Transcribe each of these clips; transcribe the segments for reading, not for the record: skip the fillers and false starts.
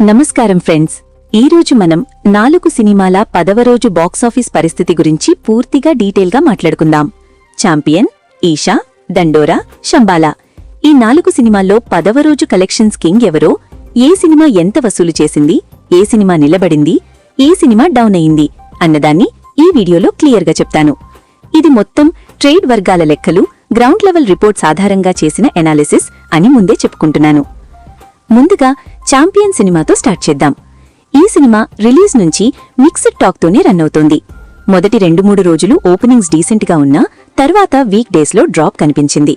నమస్కారం ఫ్రెండ్స్, ఈరోజు మనం 4 సినిమాల 10వ రోజు బాక్సాఫీస్ పరిస్థితి గురించి పూర్తిగా డీటెయిల్గా మాట్లాడుకుందాం. ఛాంపియన్, ఈషా, దండోరా, శంబాలా ఈ 4 సినిమాల్లో 10వ రోజు కలెక్షన్స్ కింగ్ ఎవరో, ఏ సినిమా ఎంత వసూలు చేసింది, ఏ సినిమా నిలబడింది, ఏ సినిమా డౌన్ అయింది అన్నదాన్ని ఈ వీడియోలో క్లియర్గా చెప్తాను. ఇది మొత్తం ట్రేడ్ వర్గాల లెక్కలు, గ్రౌండ్ లెవెల్ రిపోర్ట్స్ ఆధారంగా చేసిన ఎనాలిసిస్ అని ముందే చెప్పుకుంటున్నాను. ముందుగా ఛాంపియన్ సినిమాతో స్టార్ట్ చేద్దాం. ఈ సినిమా రిలీజ్ నుంచి మిక్స్డ్ టాక్తోనే రన్ అవుతోంది. మొదటి 2-3 రోజులు ఓపెనింగ్స్ డీసెంట్గా ఉన్నా తర్వాత వీక్ డేస్లో డ్రాప్ కనిపించింది.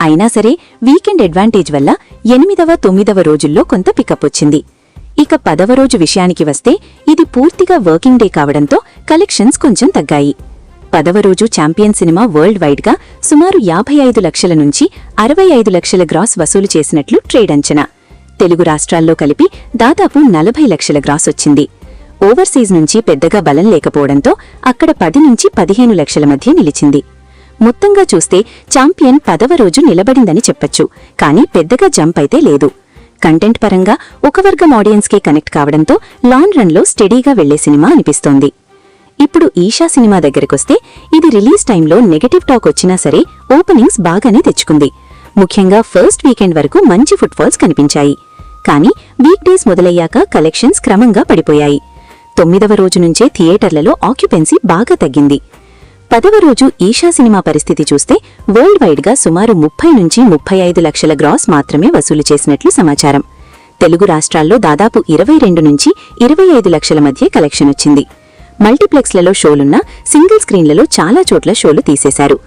అయినా సరే వీకెండ్ అడ్వాంటేజ్ వల్ల 8వ, 9వ రోజుల్లో కొంత పికప్ వచ్చింది. ఇక 10వ రోజు విషయానికి వస్తే ఇది పూర్తిగా వర్కింగ్ డే కావడంతో కలెక్షన్స్ కొంచెం తగ్గాయి. 10వ రోజు ఛాంపియన్ సినిమా వరల్డ్ వైడ్గా సుమారు 55 లక్షల నుంచి 65 లక్షల గ్రాస్ వసూలు చేసినట్లు ట్రేడ్ అంచనా. తెలుగు రాష్ట్రాల్లో కలిపి దాదాపు 40 లక్షల గ్రాస్ వచ్చింది. ఓవర్సీస్ నుంచి పెద్దగా బలం లేకపోవడంతో అక్కడ 10 నుంచి 15 లక్షల మధ్య నిలిచింది. మొత్తంగా చూస్తే ఛాంపియన్ 10వ రోజు నిలబడిందని చెప్పొచ్చు, కానీ పెద్దగా జంప్ అయితే లేదు. కంటెంట్ పరంగా ఒక వర్గం ఆడియన్స్కే కనెక్ట్ కావడంతో లాంగ్ రన్లో స్టడీగా వెళ్లే సినిమా అనిపిస్తోంది. ఇప్పుడు ఈషా సినిమా దగ్గరకొస్తే ఇది రిలీజ్ టైంలో నెగటివ్ టాక్ వచ్చినా సరే ఓపెనింగ్స్ బాగానే తెచ్చుకుంది. ముఖ్యంగా ఫస్ట్ వీకెండ్ వరకు మంచి ఫుట్ఫాల్స్ కనిపించాయి. కానీ వీక్ డేస్ మొదలయ్యాక కలెక్షన్స్ క్రమంగా పడిపోయాయి. 9వ రోజు నుంచే థియేటర్లలో ఆక్యుపెన్సీ బాగా తగ్గింది. 10వ రోజు ఈషా సినిమా పరిస్థితి చూస్తే వరల్డ్ వైడ్గా సుమారు 30 నుంచి 35 లక్షల గ్రాస్ మాత్రమే వసూలు చేసినట్లు సమాచారం. తెలుగు రాష్ట్రాల్లో దాదాపు 22 నుంచి 25 లక్షల మధ్య కలెక్షన్ వచ్చింది. మల్టీప్లెక్స్లలో షోలున్నా సింగిల్ స్క్రీన్లలో చాలా చోట్ల షోలు తీసేశారు.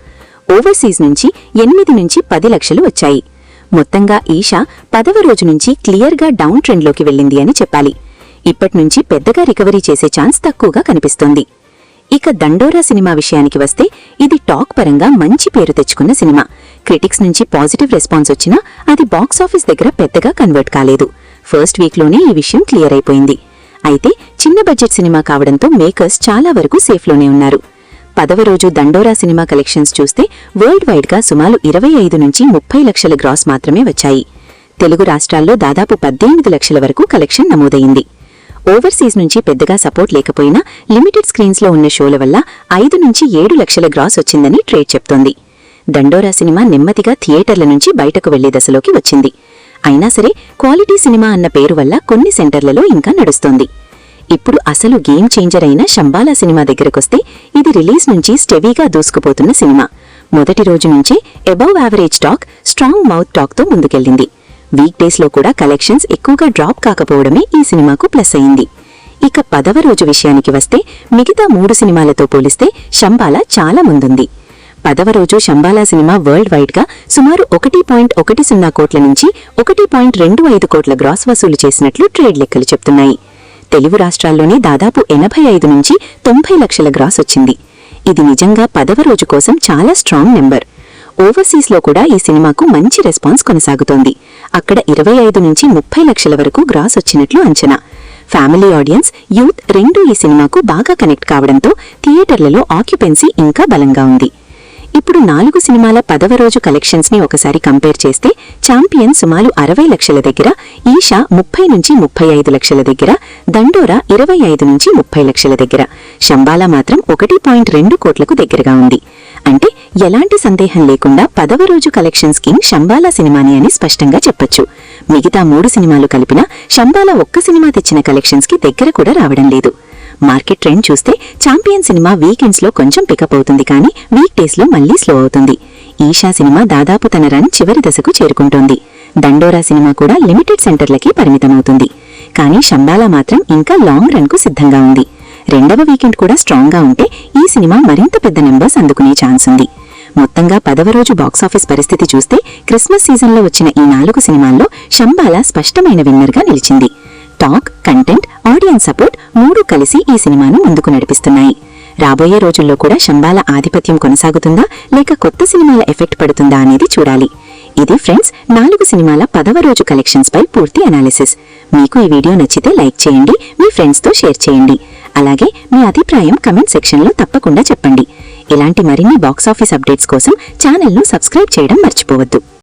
ఓవర్సీస్ నుంచి 8 నుంచి 10 లక్షలు వచ్చాయి. మొత్తంగా ఈషా 10వ రోజు నుంచి క్లియర్గా డౌన్ ట్రెండ్లోకి వెళ్ళింది అని చెప్పాలి. ఇప్పట్నుంచి పెద్దగా రికవరీ చేసే ఛాన్స్ తక్కువగా కనిపిస్తోంది. ఇక దండోరా సినిమా విషయానికి వస్తే ఇది టాక్ పరంగా మంచి పేరు తెచ్చుకున్న సినిమా. క్రిటిక్స్ నుంచి పాజిటివ్ రెస్పాన్స్ వచ్చినా అది బాక్సాఫీస్ దగ్గర పెద్దగా కన్వర్ట్ కాలేదు. ఫస్ట్ వీక్లోనే ఈ విషయం క్లియర్ అయిపోయింది. అయితే చిన్న బడ్జెట్ సినిమా కావడంతో మేకర్స్ చాలా వరకు సేఫ్లోనే ఉన్నారు. 10వ రోజు దండోరా సినిమా కలెక్షన్స్ చూస్తే వరల్డ్ వైడ్గా సుమారు 25 నుంచి 30 లక్షల గ్రాస్ మాత్రమే వచ్చాయి. తెలుగు రాష్ట్రాల్లో దాదాపు 18 లక్షల వరకు కలెక్షన్ నమోదైంది. ఓవర్సీస్ నుంచి పెద్దగా సపోర్ట్ లేకపోయినా లిమిటెడ్ స్క్రీన్స్లో ఉన్న షోల వల్ల 5 నుంచి 7 లక్షల గ్రాస్ వచ్చిందని ట్రేడ్ చెప్తోంది. దండోరా సినిమా నెమ్మదిగా థియేటర్ల నుంచి బయటకు వెళ్లే దశలోకి వచ్చింది. అయినా సరే క్వాలిటీ సినిమా అన్న పేరు వల్ల కొన్ని సెంటర్లలో ఇంకా నడుస్తోంది. ఇప్పుడు అసలు గేమ్ చేంజర్ అయిన శంబాలా సినిమా దగ్గరకొస్తే ఇది రిలీజ్ నుంచి స్టెవీగా దూసుకుపోతున్న సినిమా. మొదటి రోజు నుంచే above average talk, strong mouth టాక్తో ముందుకెళ్లింది. వీక్ డేస్లో కూడా కలెక్షన్స్ ఎక్కువగా డ్రాప్ కాకపోవడమే ఈ సినిమాకు ప్లస్ అయింది. ఇక 10వ రోజు విషయానికి వస్తే మిగతా 3 సినిమాలతో పోలిస్తే శంబాలా చాలా ముందుంది. 10వ రోజు శంబాలా సినిమా వరల్డ్ వైడ్గా సుమారు 1.10 కోట్ల నుంచి 1.25 కోట్ల గ్రాస్ వసూలు చేసినట్లు ట్రేడ్ లెక్కలు చెప్తున్నాయి. తెలుగు రాష్ట్రాల్లోనే దాదాపు 85 నుంచి 90 లక్షల గ్రాస్ వచ్చింది. ఇది నిజంగా 10వ రోజు కోసం చాలా స్ట్రాంగ్ నెంబర్. ఓవర్సీస్లో కూడా ఈ సినిమాకు మంచి రెస్పాన్స్ కొనసాగుతోంది. అక్కడ 25 నుంచి 30 లక్షల వరకు గ్రాస్ వచ్చినట్లు అంచనా. ఫ్యామిలీ ఆడియన్స్, యూత్ రెండూ ఈ సినిమాకు బాగా కనెక్ట్ కావడంతో థియేటర్లలో ఆక్యుపెన్సీ ఇంకా బలంగా ఉంది. ఇప్పుడు 4 సినిమాల 10వ రోజు కలెక్షన్స్ ని ఒకసారి కంపేర్ చేస్తే ఛాంపియన్ సుమారు 60 లక్షల దగ్గర, ఈషా 30 నుంచి 35 లక్షల దగ్గర, దండోరా 25 నుంచి 30 లక్షల దగ్గర, శంబాలా మాత్రం 1.2 కోట్లకు దగ్గరగా ఉంది. అంటే ఎలాంటి సందేహం లేకుండా 10వ రోజు కలెక్షన్స్ కింగ్ శంబాలా సినిమాని అని స్పష్టంగా చెప్పొచ్చు. మిగతా 3 సినిమాలు కలిపినా శంబాలా ఒక్క సినిమా తెచ్చిన కలెక్షన్స్ కి దగ్గర కూడా రావడం లేదు. మార్కెట్ ట్రెండ్ చూస్తే ఛాంపియన్ సినిమా వీకెండ్స్లో కొంచెం పికప్ అవుతుంది, కానీ వీక్ డేస్లో మళ్లీ స్లో అవుతుంది. ఈషా సినిమా దాదాపు తన రన్ చివరి దశకు చేరుకుంటోంది. దండోరా సినిమా కూడా లిమిటెడ్ సెంటర్లకి పరిమితమవుతుంది. కానీ శంబాలా మాత్రం ఇంకా లాంగ్ రన్కు సిద్ధంగా ఉంది. 2వ వీకెండ్ కూడా స్ట్రాంగ్గా ఉంటే ఈ సినిమా మరింత పెద్ద నెంబర్స్ అందుకునే ఛాన్స్ ఉంది. మొత్తంగా 10వ రోజు బాక్సాఫీస్ పరిస్థితి చూస్తే క్రిస్మస్ సీజన్లో వచ్చిన ఈ 4 సినిమాల్లో శంబాలా స్పష్టమైన విన్నర్గా నిలిచింది. టాక్, కంటెంట్, ఆడియన్స్ సపోర్ట్ 3 కలిసి ఈ సినిమాను ముందుకు నడిపిస్తున్నాయి. రాబోయే రోజుల్లో కూడా శంబాలా ఆధిపత్యం కొనసాగుతుందా లేక కొత్త సినిమాల ఎఫెక్ట్ పడుతుందా అనేది చూడాలి. ఇది ఫ్రెండ్స్ 4 సినిమాల 10వ రోజు కలెక్షన్స్ పై పూర్తి అనాలిసిస్. మీకు ఈ వీడియో నచ్చితే లైక్ చేయండి, మీ ఫ్రెండ్స్తో షేర్ చేయండి. అలాగే మీ అభిప్రాయం కమెంట్ సెక్షన్లో తప్పకుండా చెప్పండి. ఇలాంటి మరిన్ని బాక్సాఫీస్ అప్డేట్స్ కోసం ఛానల్ను సబ్స్క్రైబ్ చేయడం మర్చిపోవద్దు.